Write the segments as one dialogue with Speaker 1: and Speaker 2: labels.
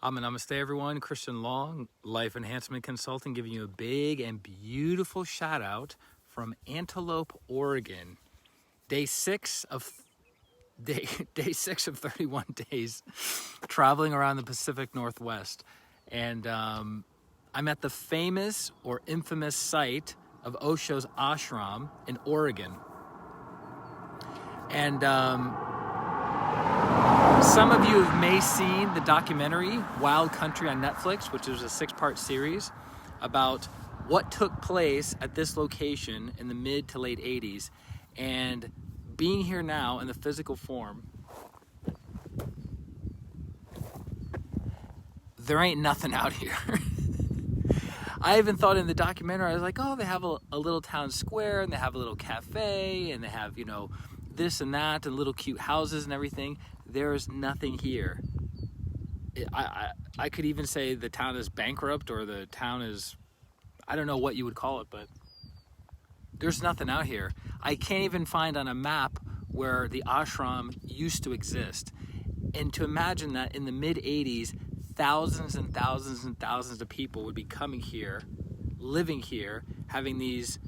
Speaker 1: Namaste everyone, Christian Long, Life Enhancement Consulting, giving you a big and beautiful shout out from Antelope, Oregon. Day six of 31 days traveling around the Pacific Northwest. And I'm at the famous or infamous site of Osho's Ashram in Oregon. And some of you may have seen the documentary Wild Country on Netflix, which is a 6-part series about what took place at this location in the mid to late 80s. And being here now in the physical form, there ain't nothing out here. I even thought in the documentary, I was like, oh, they have a little town square and they have a little cafe and they have, this and that and little cute houses and everything. There's nothing here. I could even say the town is bankrupt, or the town is, I don't know what you would call it, but there's nothing out here. I can't even find on a map where the ashram used to exist. And to imagine that in the mid-80s, thousands and thousands and thousands of people would be coming here, living here, having these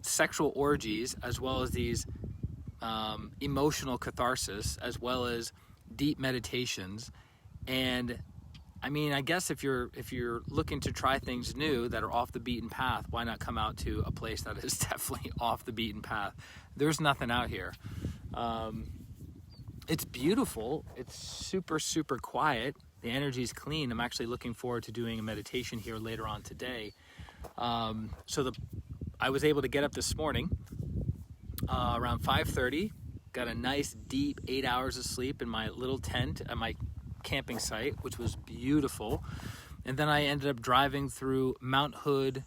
Speaker 1: sexual orgies, as well as these emotional catharsis, as well as deep meditations. And I mean, I guess if you're looking to try things new that are off the beaten path, why not come out to a place that is definitely off the beaten path? There's nothing out here. It's beautiful. It's super, super quiet. The energy's clean. I'm actually looking forward to doing a meditation here later on today. I was able to get up this morning around 5:30, got a nice deep 8 hours of sleep in my little tent at my camping site, which was beautiful. And then I ended up driving through Mount Hood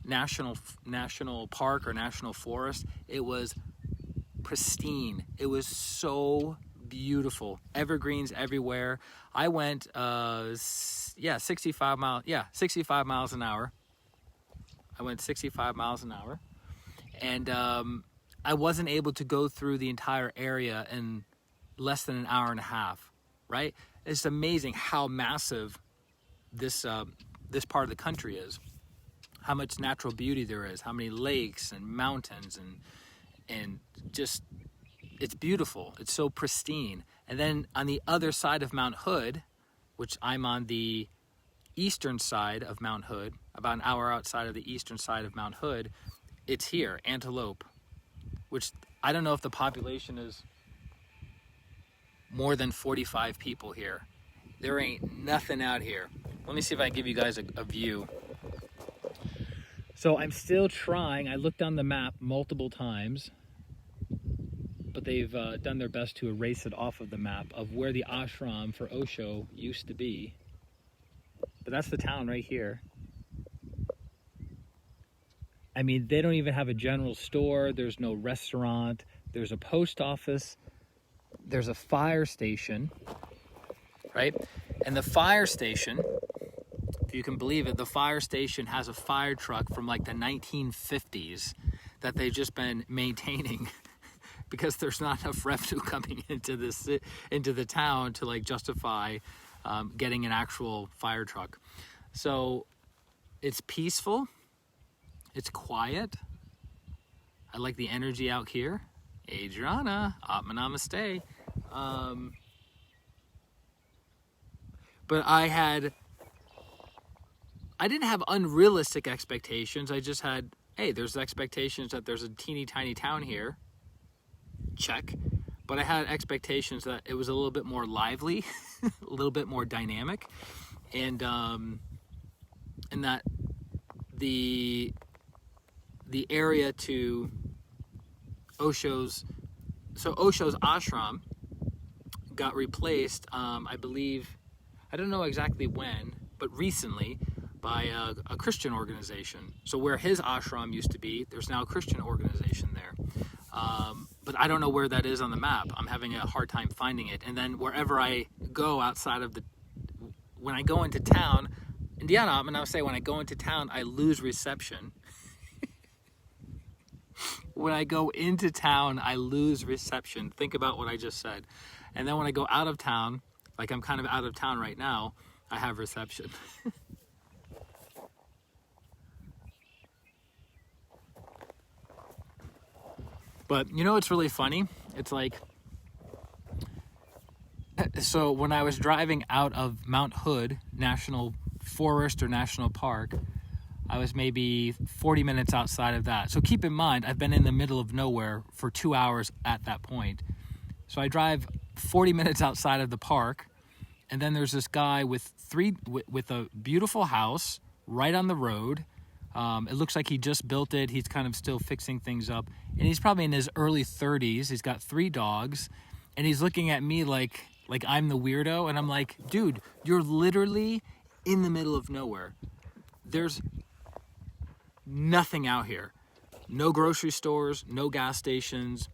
Speaker 1: National Park or National Forest. It was pristine. It was so beautiful. Evergreens everywhere. I went 65 miles an hour. I went 65 miles an hour, and I wasn't able to go through the entire area in less than an hour and a half, right? It's amazing how massive this part of the country is, how much natural beauty there is, how many lakes and mountains, and just, it's beautiful. It's so pristine. And then on the other side of Mount Hood, which I'm on the eastern side of Mount Hood, about an hour outside of the eastern side of Mount Hood, it's here, Antelope, which I don't know if the population is more than 45 people here. There ain't nothing out here. Let me see if I can give you guys a view. So I'm still trying. I looked on the map multiple times, but they've done their best to erase it off of the map of where the ashram for Osho used to be. But that's the town right here. I mean, they don't even have a general store. There's no restaurant. There's a post office. There's a fire station, right? And the fire station, if you can believe it, the fire station has a fire truck from like the 1950s that they've just been maintaining because there's not enough revenue coming into the town to like justify getting an actual fire truck. So it's peaceful. It's quiet. I like the energy out here. Adriana, Atma Namaste. But I didn't have unrealistic expectations. I just had, hey, there's expectations that there's a teeny tiny town here. Check. But I had expectations that it was a little bit more lively, a little bit more dynamic, and that the area to Osho's ashram got replaced, I believe, I don't know exactly when, but recently, by a Christian organization. So where his ashram used to be, there's now a Christian organization there. But I don't know where that is on the map. I'm having a hard time finding it. And then wherever I go outside of when I go into town, Indiana, and I'll say when I go into town, I lose reception. When I go into town, I lose reception. Think about what I just said. And then when I go out of town, like I'm kind of out of town right now, I have reception. But you know what's really funny? It's like, so when I was driving out of Mount Hood National Forest or National Park, I was maybe 40 minutes outside of that. So keep in mind, I've been in the middle of nowhere for 2 hours at that point. So I drive 40 minutes outside of the park, and then there's this guy with a beautiful house right on the road. It looks like he just built it. He's kind of still fixing things up, and he's probably in his early 30s. He's got 3 dogs, and he's looking at me like I'm the weirdo, and I'm like, dude, you're literally in the middle of nowhere. There's nothing out here. No grocery stores, no gas stations.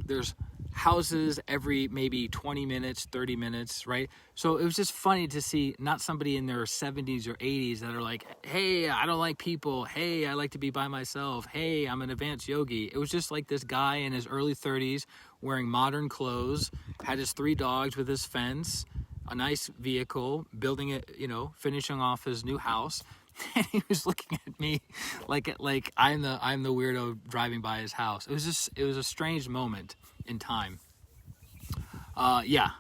Speaker 1: There's houses every maybe 20 minutes, 30 minutes, right? So it was just funny to see not somebody in their 70s or 80s that are like, hey, I don't like people. Hey, I like to be by myself. Hey, I'm an advanced yogi. It was just like this guy in his early 30s wearing modern clothes, had his 3 dogs with his fence, a nice vehicle, building it, finishing off his new house. And he was looking at me like I'm the weirdo driving by his house. It was a strange moment in time. Yeah,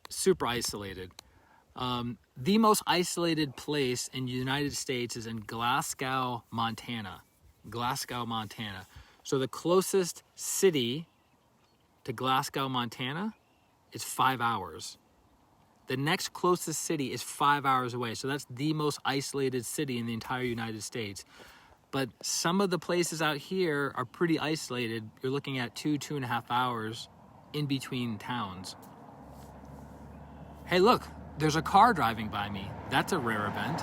Speaker 1: super isolated. The most isolated place in the United States is in Glasgow, Montana. So the closest city to Glasgow, Montana is 5 hours. The next closest city is 5 hours away. So that's the most isolated city in the entire United States. But some of the places out here are pretty isolated. You're looking at 2.5 hours in between towns. Hey, look, there's a car driving by me. That's a rare event.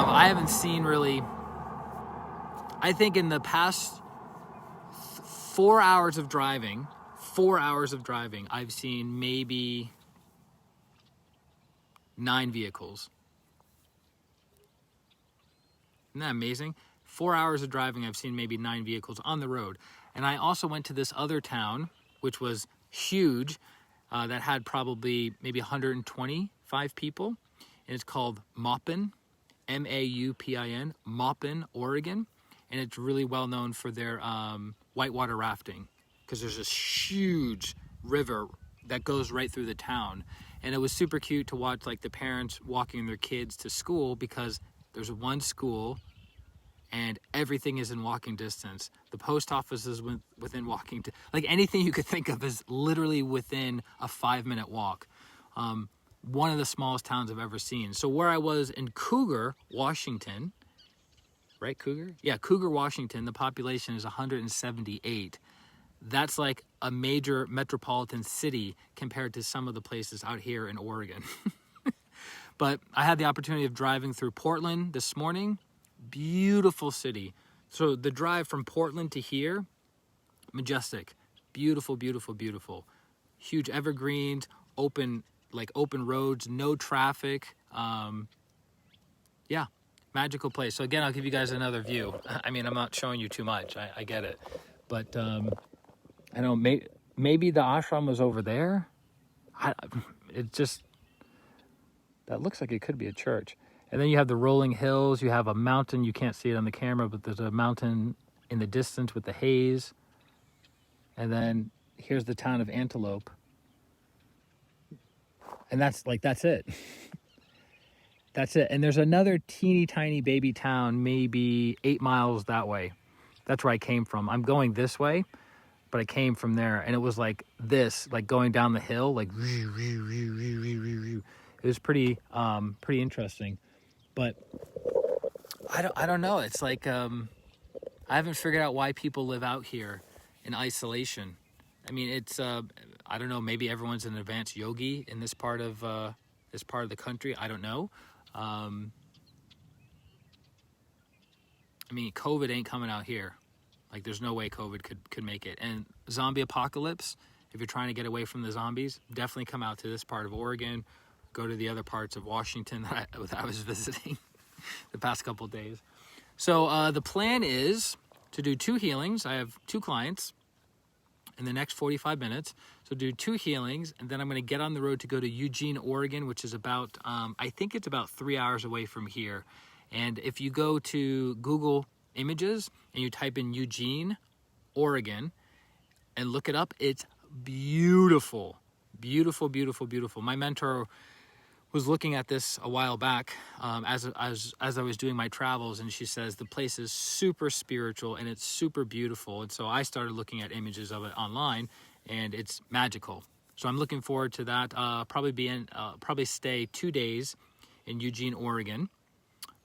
Speaker 1: I haven't seen really, I think in the past 4 hours of driving, I've seen maybe 9 vehicles. Isn't that amazing? 4 hours of driving, I've seen maybe 9 vehicles on the road. And I also went to this other town, which was huge, that had probably maybe 125 people. And it's called Maupin, Maupin, Maupin, Oregon. And it's really well known for their whitewater rafting, because there's this huge river that goes right through the town. And it was super cute to watch like the parents walking their kids to school, because there's one school and everything is in walking distance. The post office is within walking, like anything you could think of is literally within a 5-minute walk. One of the smallest towns I've ever seen. So where I was in Cougar, Washington, right, Cougar? Yeah, Cougar, Washington, the population is 178. That's like a major metropolitan city compared to some of the places out here in Oregon. But I had the opportunity of driving through Portland this morning. Beautiful city. So the drive from Portland to here, majestic. Beautiful, beautiful, beautiful. Huge evergreens, open roads, no traffic. Yeah, magical place. So again, I'll give you guys another view. I mean, I'm not showing you too much. I get it. But I know maybe the ashram was over there. That looks like it could be a church. And then you have the rolling hills. You have a mountain. You can't see it on the camera, but there's a mountain in the distance with the haze. And then here's the town of Antelope. And that's it. That's it. And there's another teeny tiny baby town, maybe 8 miles that way. That's where I came from. I'm going this way, but I came from there. And it was like this, like going down the hill, like it was pretty interesting. But I don't know. It's like I haven't figured out why people live out here in isolation. I mean, it's I don't know. Maybe everyone's an advanced yogi in this part of the country. I don't know. I mean, COVID ain't coming out here. Like, there's no way COVID could make it. And zombie apocalypse, if you're trying to get away from the zombies, definitely come out to this part of Oregon. Go to the other parts of Washington that I was visiting the past couple of days. So the plan is to do 2 healings. I have 2 clients. in the next 45 minutes. So do 2 healings, and then I'm going to get on the road to go to Eugene, Oregon, which is about, I think it's about 3 hours away from here. And if you go to Google Images and you type in Eugene, Oregon, and look it up, it's beautiful. Beautiful, beautiful, beautiful. My mentor was looking at this a while back as I was doing my travels, and she says the place is super spiritual and it's super beautiful. And so I started looking at images of it online, and it's magical. So I'm looking forward to that. Probably stay 2 days in Eugene, Oregon,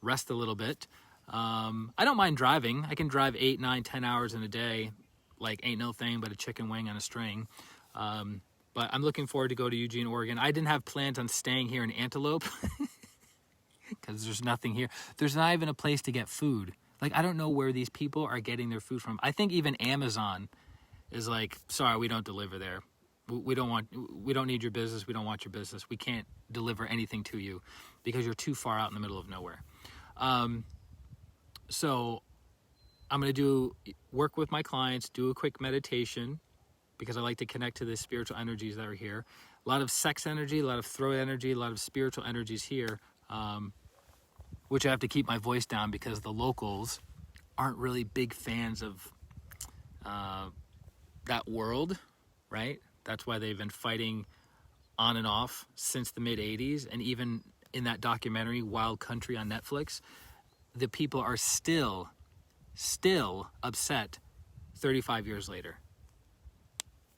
Speaker 1: rest a little bit. I don't mind driving. I can drive 8, 9, 10 hours in a day, like ain't no thing but a chicken wing on a string. But I'm looking forward to go to Eugene, Oregon. I didn't have plans on staying here in Antelope because there's nothing here. There's not even a place to get food. Like, I don't know where these people are getting their food from. I think even Amazon is like, sorry, we don't deliver there. We don't need your business. We don't want your business. We can't deliver anything to you because you're too far out in the middle of nowhere. So I'm going to work with my clients, do a quick meditation, because I like to connect to the spiritual energies that are here. A lot of sex energy, a lot of throat energy, a lot of spiritual energies here, which I have to keep my voice down because the locals aren't really big fans of that world, right? That's why they've been fighting on and off since the mid-'80s. And even in that documentary, Wild Country on Netflix, the people are still upset 35 years later.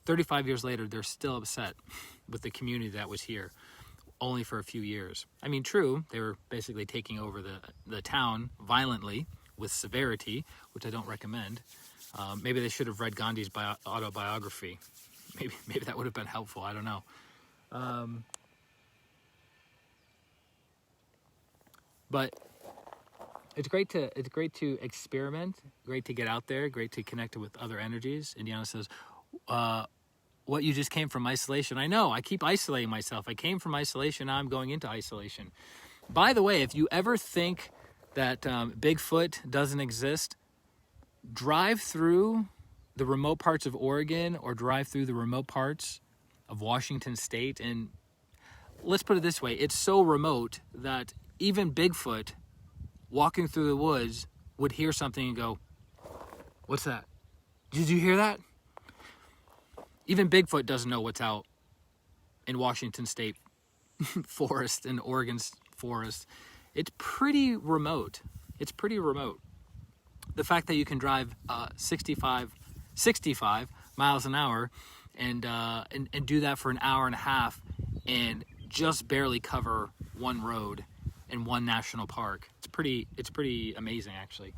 Speaker 1: 35 years later, they're still upset with the community that was here only for a few years. I mean, true, they were basically taking over the town violently with severity, which I don't recommend. Maybe they should have read Gandhi's autobiography. Maybe that would have been helpful. I don't know. But it's great to experiment, great to get out there, great to connect with other energies. Indiana says, what, you just came from isolation? I know, I keep isolating myself. I came from isolation, now I'm going into isolation. By the way, if you ever think that Bigfoot doesn't exist, drive through the remote parts of Oregon or drive through the remote parts of Washington State. And let's put it this way, it's so remote that even Bigfoot walking through the woods would hear something and go, what's that? Did you hear that? Even Bigfoot doesn't know what's out in Washington State forest and Oregon's forest. It's pretty remote. It's pretty remote. The fact that you can drive 65 miles an hour and do that for an hour and a half and just barely cover one road in one national park. It's pretty amazing, actually.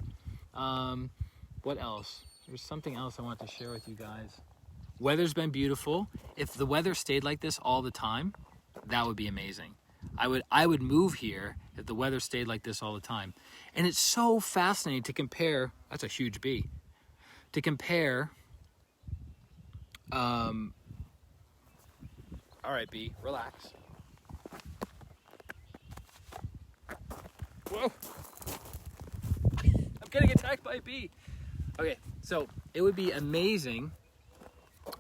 Speaker 1: What else? There's something else I want to share with you guys. Weather's been beautiful. If the weather stayed like this all the time, that would be amazing. I would move here if the weather stayed like this all the time. And it's so fascinating to compare. That's a huge bee. To compare. All right, bee, relax. Whoa! I'm getting attacked by a bee. Okay, so it would be amazing.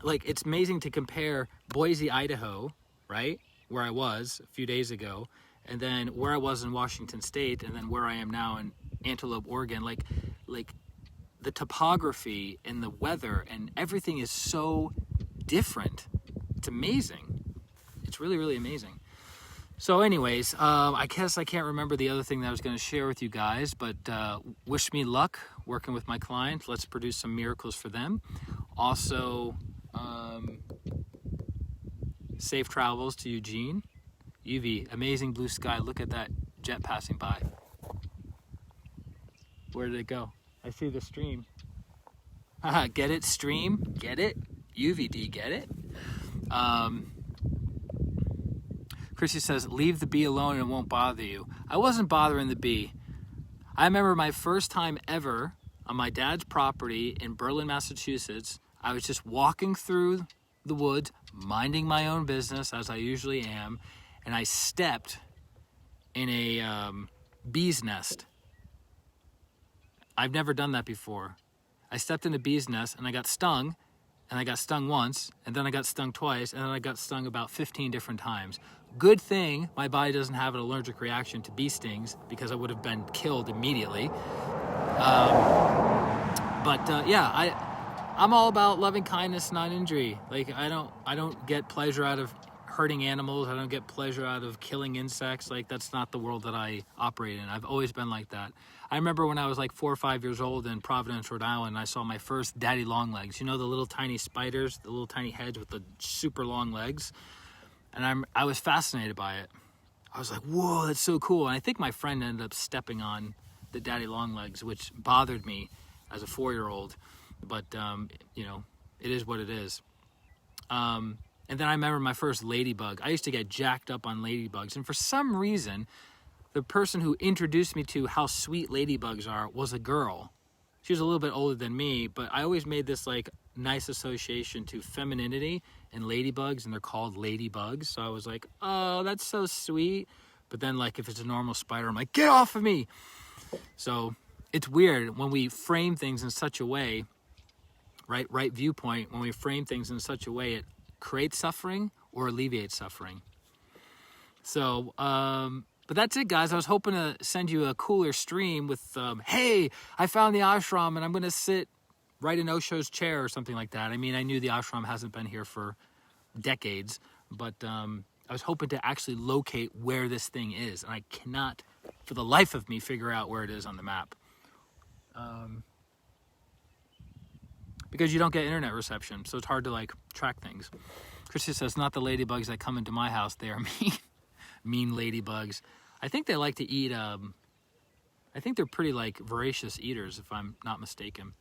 Speaker 1: Like, it's amazing to compare Boise, Idaho, right, where I was a few days ago, and then where I was in Washington State, and then where I am now in Antelope, Oregon. Like the topography and the weather and everything is so different. It's amazing. It's really, really amazing. So anyways, I guess I can't remember the other thing that I was going to share with you guys, but wish me luck working with my clients. Let's produce some miracles for them. Also, safe travels to Eugene. UV, amazing blue sky. Look at that jet passing by. Where did it go? I see the stream. Haha, get it, stream? Get it? UVD, get it? Chrissy says, leave the bee alone and it won't bother you. I wasn't bothering the bee. I remember my first time ever on my dad's property in Berlin, Massachusetts. I was just walking through the woods, minding my own business, as I usually am, and I stepped in a bee's nest. I've never done that before. I stepped in a bee's nest, and I got stung, and I got stung once, and then I got stung twice, and then I got stung about 15 different times. Good thing my body doesn't have an allergic reaction to bee stings, because I would have been killed immediately. I'm all about loving kindness, not injury. Like, I don't get pleasure out of hurting animals. I don't get pleasure out of killing insects. Like, that's not the world that I operate in. I've always been like that. I remember when I was like 4 or 5 years old in Providence, Rhode Island, I saw my first daddy long legs. You know, the little tiny spiders, the little tiny heads with the super long legs. And I was fascinated by it. I was like, whoa, that's so cool. And I think my friend ended up stepping on the daddy long legs, which bothered me as a 4-year-old. But, it is what it is. And then I remember my first ladybug. I used to get jacked up on ladybugs. And for some reason, the person who introduced me to how sweet ladybugs are was a girl. She was a little bit older than me, but I always made this like nice association to femininity and ladybugs, and they're called ladybugs. So I was like, oh, that's so sweet. But then, like, if it's a normal spider, I'm like, get off of me. So it's weird when we frame things in such a way, right viewpoint, when we frame things in such a way, it creates suffering or alleviates suffering. So, but that's it, guys. I was hoping to send you a cooler stream with, hey, I found the ashram and I'm going to sit right in Osho's chair or something like that. I mean, I knew the ashram hasn't been here for decades, but I was hoping to actually locate where this thing is. And I cannot, for the life of me, figure out where it is on the map. Because you don't get internet reception, so it's hard to like track things. Christy says, not the ladybugs that come into my house. They are mean ladybugs. I think they like to eat, I think they're pretty like voracious eaters, if I'm not mistaken.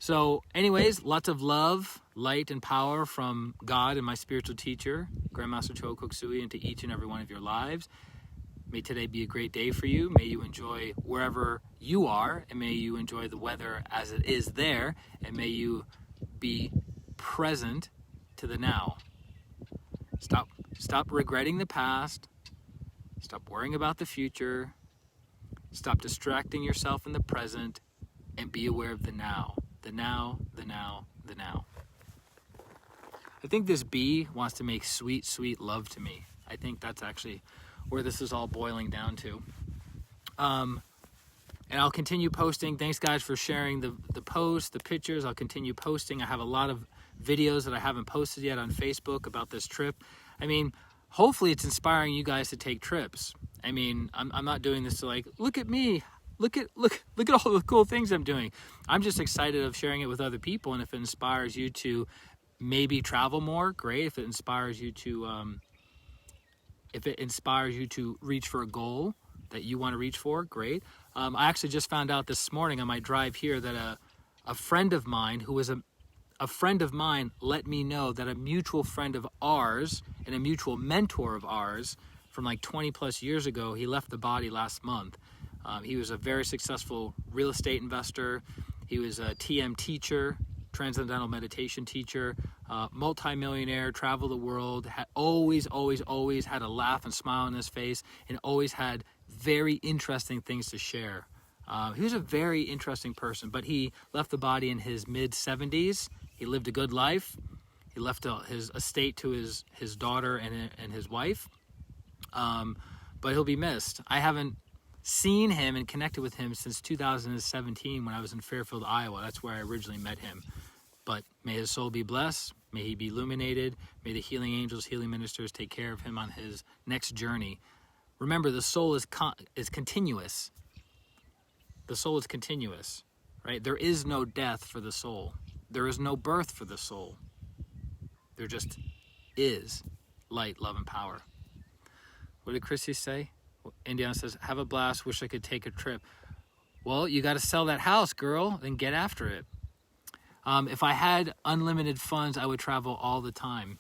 Speaker 1: So anyways, lots of love, light, and power from God and my spiritual teacher, Grandmaster Choa Kok Sui, into each and every one of your lives. May today be a great day for you. May you enjoy wherever you are, and may you enjoy the weather as it is there, and may you be present to the now. Stop regretting the past. Stop worrying about the future. Stop distracting yourself in the present, and be aware of the now. The now, the now, the now. I think this bee wants to make sweet, sweet love to me. I think that's actually where this is all boiling down to. And I'll continue posting. Thanks, guys, for sharing the posts, the pictures. I'll continue posting. I have a lot of videos that I haven't posted yet on Facebook about this trip. I mean, hopefully it's inspiring you guys to take trips. I mean, I'm not doing this to like, look at me. Look at all the cool things I'm doing. I'm just excited of sharing it with other people. And if it inspires you to maybe travel more, great. If it inspires you to reach for a goal that you want to reach for, great. I actually just found out this morning on my drive here that a friend of mine who was a friend of mine let me know that a mutual friend of ours and a mutual mentor of ours from like 20 plus years ago, he left the body last month. He was a very successful real estate investor. He was a TM teacher, transcendental meditation teacher, multimillionaire, traveled the world, had always had a laugh and smile on his face, and always had very interesting things to share. He was a very interesting person, but he left the body in his mid-70s. He lived a good life. He left his estate to his daughter and his wife. But he'll be missed. I haven't seen him and connected with him since 2017 when I was in Fairfield, Iowa. That's where I originally met him. But may his soul be blessed. May he be illuminated. May the healing angels, healing ministers take care of him on his next journey. Remember, the soul is continuous. The soul is continuous, right? There is no death for the soul. There is no birth for the soul. There just is light, love, and power. What did Chrissy say? Indiana says, have a blast. Wish I could take a trip. Well, you got to sell that house, girl, and get after it. If I had unlimited funds, I would travel all the time.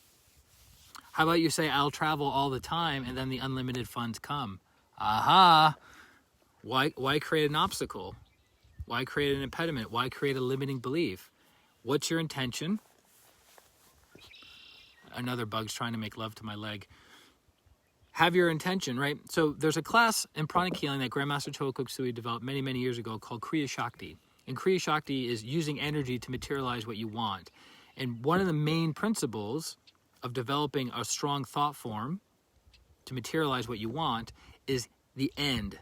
Speaker 1: How about you say, I'll travel all the time, and then the unlimited funds come? Aha! Why create an obstacle? Why create an impediment? Why create a limiting belief? What's your intention? Another bug's trying to make love to my leg. Have your intention, right? So there's a class in Pranic healing that Grandmaster Choa Kok Sui developed many, many years ago called Kriya Shakti. And Kriya Shakti is using energy to materialize what you want. And one of the main principles of developing a strong thought form to materialize what you want is the end.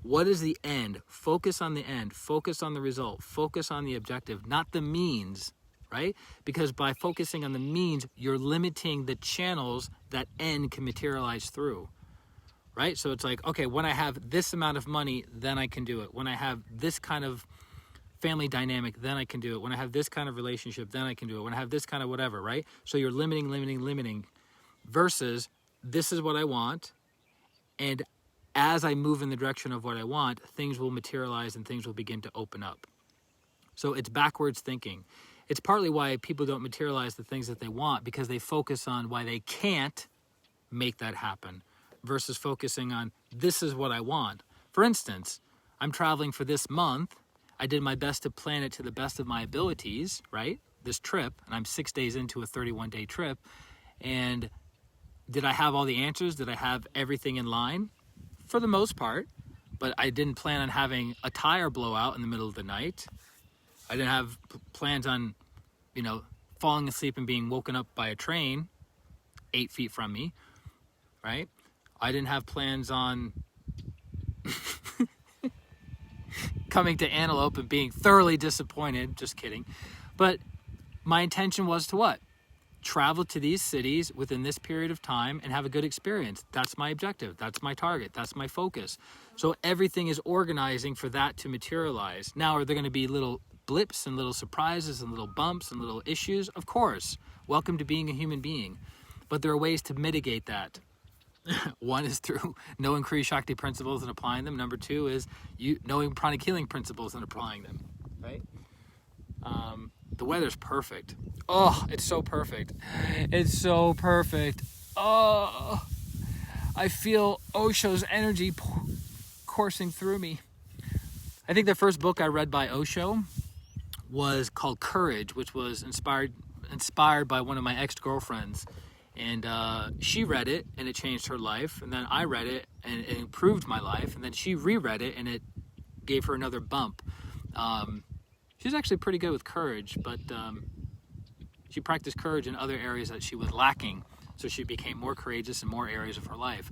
Speaker 1: What is the end? Focus on the end. Focus on the result. Focus on the objective, not the means, right? Because by focusing on the means, you're limiting the channels that end can materialize through, right? So it's like, okay, when I have this amount of money, then I can do it. When I have this kind of family dynamic, then I can do it. When I have this kind of relationship, then I can do it. When I have this kind of whatever, right? So you're limiting versus this is what I want, and as I move in the direction of what I want, things will materialize and things will begin to open up. So it's backwards thinking. It's partly why people don't materialize the things that they want, because they focus on why they can't make that happen versus focusing on this is what I want. For instance, I'm traveling for this month. I did my best to plan it to the best of my abilities, right? This trip, and I'm 6 days into a 31-day trip. And did I have all the answers? Did I have everything in line? For the most part, but I didn't plan on having a tire blowout in the middle of the night. I didn't have plans on, falling asleep and being woken up by a train 8 feet from me, right? I didn't have plans on coming to Antelope and being thoroughly disappointed. Just kidding. But my intention was to what? Travel to these cities within this period of time and have a good experience. That's my objective. That's my target. That's my focus. So everything is organizing for that to materialize. Now, are there going to be little blips and little surprises and little bumps and little issues? Of course. Welcome to being a human being. But there are ways to mitigate that. One is through knowing Kriya Shakti principles and applying them. Number two is knowing pranic healing principles and applying them, right? The weather's perfect. Oh, it's so perfect. It's so perfect. Oh, I feel Osho's energy coursing through me. I think the first book I read by Osho was called Courage, which was inspired by one of my ex-girlfriends. And she read it, and it changed her life. And then I read it, and it improved my life. And then she reread it, and it gave her another bump. She's actually pretty good with courage, but she practiced courage in other areas that she was lacking. So she became more courageous in more areas of her life.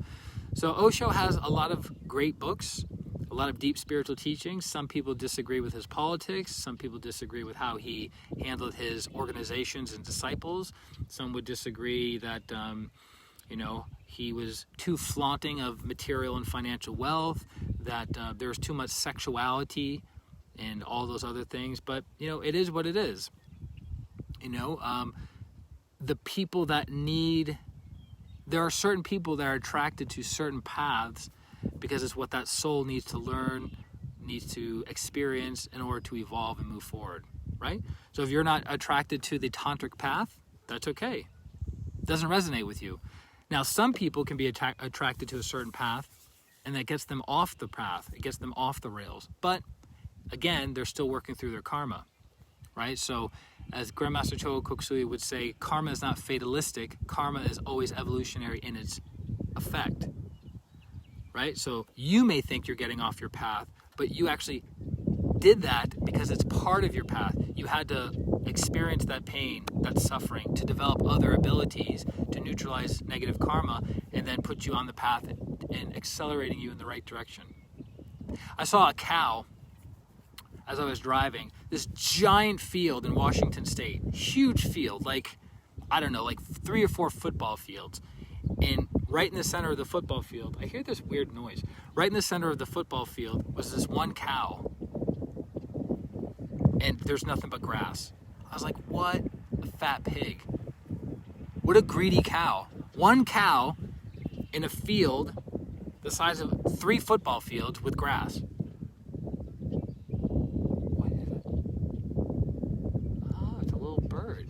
Speaker 1: So Osho has a lot of great books, a lot of deep spiritual teachings. Some people disagree with his politics. Some people disagree with how he handled his organizations and disciples. Some would disagree that, he was too flaunting of material and financial wealth, that there's too much sexuality and all those other things. But, it is what it is. The people that there are certain people that are attracted to certain paths because it's what that soul needs to learn, needs to experience in order to evolve and move forward, right? So if you're not attracted to the tantric path, that's okay. It doesn't resonate with you. Now, some people can be attracted to a certain path, and that gets them off the path. It gets them off the rails. But, again, they're still working through their karma, right? So, as Grandmaster Chogo Koksui would say, karma is not fatalistic. Karma is always evolutionary in its effect, right? So you may think you're getting off your path, but you actually did that because it's part of your path. You had to experience that pain, that suffering, to develop other abilities to neutralize negative karma and then put you on the path and accelerating you in the right direction. I saw a cow as I was driving, this giant field in Washington State, huge field, like 3 or 4 football fields. And right in the center of the football field, I hear this weird noise. Right in the center of the football field was this one cow. And there's nothing but grass. I was like, what a fat pig. What a greedy cow. One cow in a field the size of 3 football fields with grass. What is it? Oh, it's a little bird.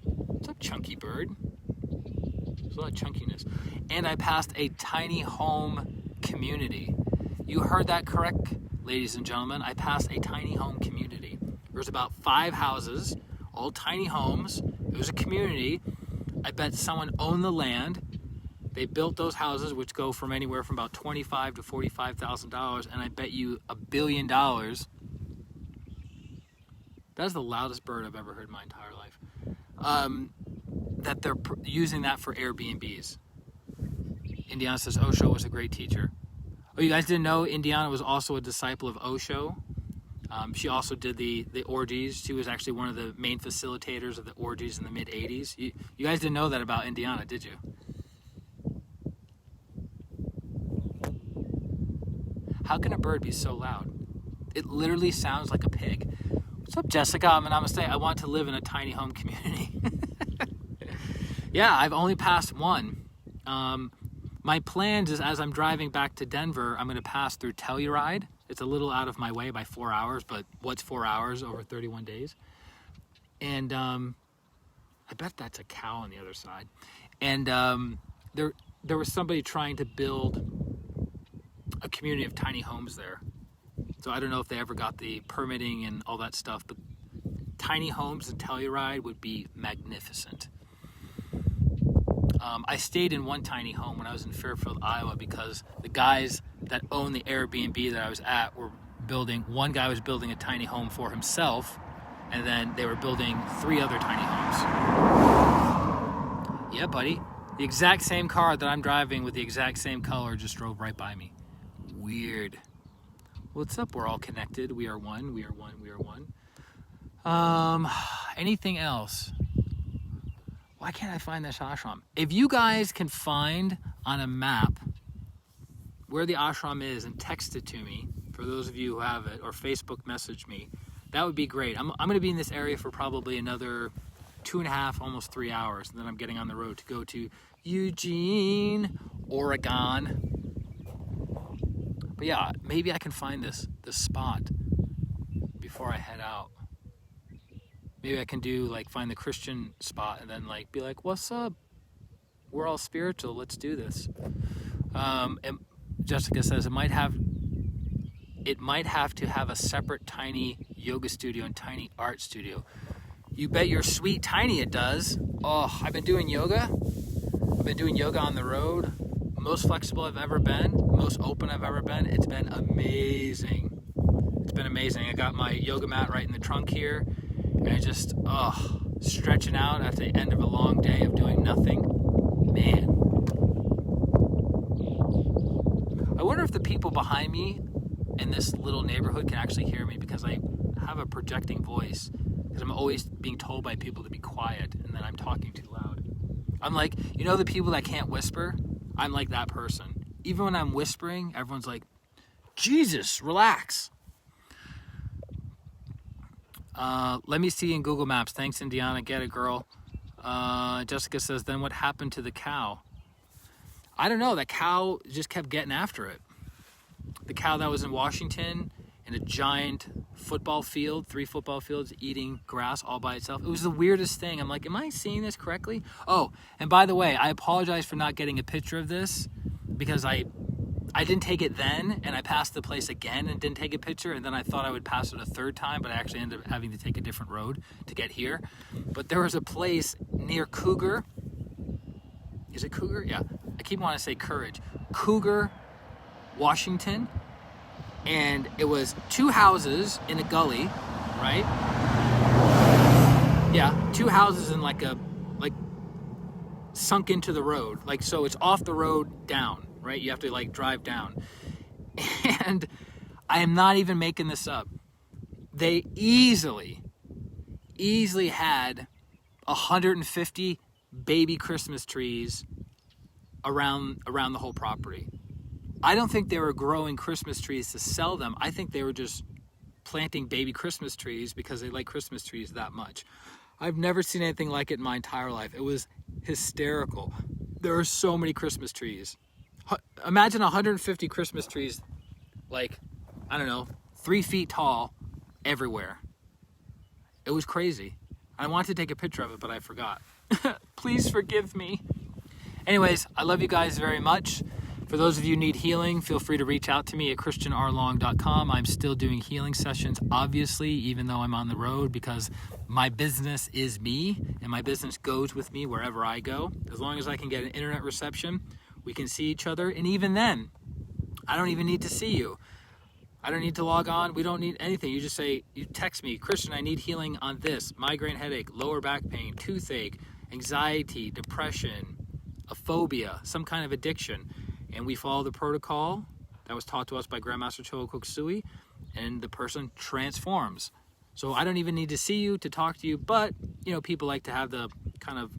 Speaker 1: What's up, chunky bird? There's a lot of chunkiness. And I passed a tiny home community. You heard that correct, ladies and gentlemen. I passed a tiny home community. There's about 5 houses, all tiny homes. It was a community. I bet someone owned the land. They built those houses, which go from anywhere from about $25,000 to $45,000, and I bet you $1 billion That's the loudest bird I've ever heard in my entire life. That they're using that for Airbnbs. Indiana says Osho was a great teacher. Oh, you guys didn't know Indiana was also a disciple of Osho? She also did the orgies. She was actually one of the main facilitators of the orgies in the mid-'80s. You guys didn't know that about Indiana, did you? How can a bird be so loud? It literally sounds like a pig. What's up, Jessica? Namaste. I want to live in a tiny home community. Yeah, I've only passed one. My plans is as I'm driving back to Denver, I'm going to pass through Telluride. It's a little out of my way by 4 hours, but what's 4 hours over 31 days? And I bet that's a cow on the other side. And there was somebody trying to build a community of tiny homes there. So I don't know if they ever got the permitting and all that stuff, but tiny homes in Telluride would be magnificent. I stayed in one tiny home when I was in Fairfield, Iowa, because the guys that owned the Airbnb that I was at were building, one guy was building a tiny home for himself, and then they were building 3 other tiny homes. Yeah, buddy. The exact same car that I'm driving with the exact same color just drove right by me. Weird. What's up? We're all connected. We are one. We are one. We are one. Anything else? Why can't I find this ashram? If you guys can find on a map where the ashram is and text it to me, for those of you who have it, or Facebook message me, that would be great. I'm going to be in this area for probably another 2.5, almost 3 hours, and then I'm getting on the road to go to Eugene, Oregon. But yeah, maybe I can find this spot before I head out. Maybe I can do find the Christian spot and then be like, what's up? We're all spiritual. Let's do this. And Jessica says it might have to have a separate tiny yoga studio and tiny art studio. You bet your sweet tiny it does. Oh, I've been doing yoga. I've been doing yoga on the road. Most flexible I've ever been. Most open I've ever been. It's been amazing. It's been amazing. I got my yoga mat right in the trunk here. And I just, stretching out at the end of a long day of doing nothing. Man. I wonder if the people behind me in this little neighborhood can actually hear me, because I have a projecting voice. Because I'm always being told by people to be quiet, and then I'm talking too loud. I'm like, the people that can't whisper? I'm like that person. Even when I'm whispering, everyone's like, Jesus, relax. Let me see in Google Maps. Thanks, Indiana. Get it, girl. Jessica says, then what happened to the cow? I don't know. That cow just kept getting after it. The cow that was in Washington in a giant football field, 3 football fields, eating grass all by itself. It was the weirdest thing. I'm like, am I seeing this correctly? Oh, and by the way, I apologize for not getting a picture of this, because I didn't take it then, and I passed the place again and didn't take a picture, and then I thought I would pass it a 3rd time, but I actually ended up having to take a different road to get here. But there was a place near Cougar. Is it Cougar? Yeah. I keep wanting to say Courage. Cougar, Washington. And it was 2 houses in a gully, right? Yeah, 2 houses in sunk into the road. So it's off the road down, right? You have to drive down. And I am not even making this up. They easily had 150 baby Christmas trees around the whole property. I don't think they were growing Christmas trees to sell them. I think they were just planting baby Christmas trees because they like Christmas trees that much. I've never seen anything like it in my entire life. It was hysterical. There are so many Christmas trees. Imagine 150 Christmas trees, 3 feet tall everywhere. It was crazy. I wanted to take a picture of it, but I forgot. Please forgive me. Anyways, I love you guys very much. For those of you who need healing, feel free to reach out to me at christianrlong.com. I'm still doing healing sessions, obviously, even though I'm on the road, because my business is me, and my business goes with me wherever I go. As long as I can get an internet reception, we can see each other. And even then, I don't even need to see you. I don't need to log on. We don't need anything. You just say, you text me, Christian, I need healing on this: migraine headache, lower back pain, toothache, anxiety, depression, a phobia, some kind of addiction. And we follow the protocol that was taught to us by Grandmaster Choa Koksui, and the person transforms. So I don't even need to see you to talk to you, but, you know, people like to have the kind of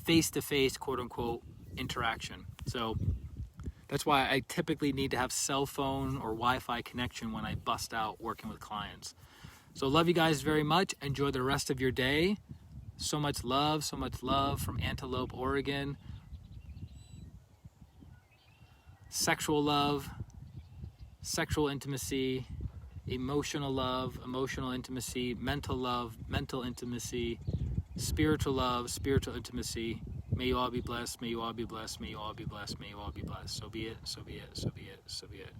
Speaker 1: face-to-face, quote-unquote, interaction. So that's why I typically need to have cell phone or Wi-Fi connection when I bust out working with clients. So love you guys very much. Enjoy the rest of your day. So much love from Antelope, Oregon. Sexual love, sexual intimacy, emotional love, emotional intimacy, mental love, mental intimacy, spiritual love, spiritual intimacy. May you all be blessed, may you all be blessed, may you all be blessed, may you all be blessed. So be it, so be it, so be it, so be it.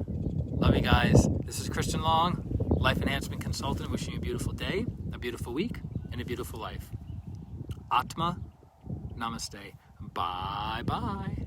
Speaker 1: Love you guys. This is Christian Long, Life Enhancement Consultant, wishing you a beautiful day, a beautiful week, and a beautiful life. Atma, namaste. Bye-bye.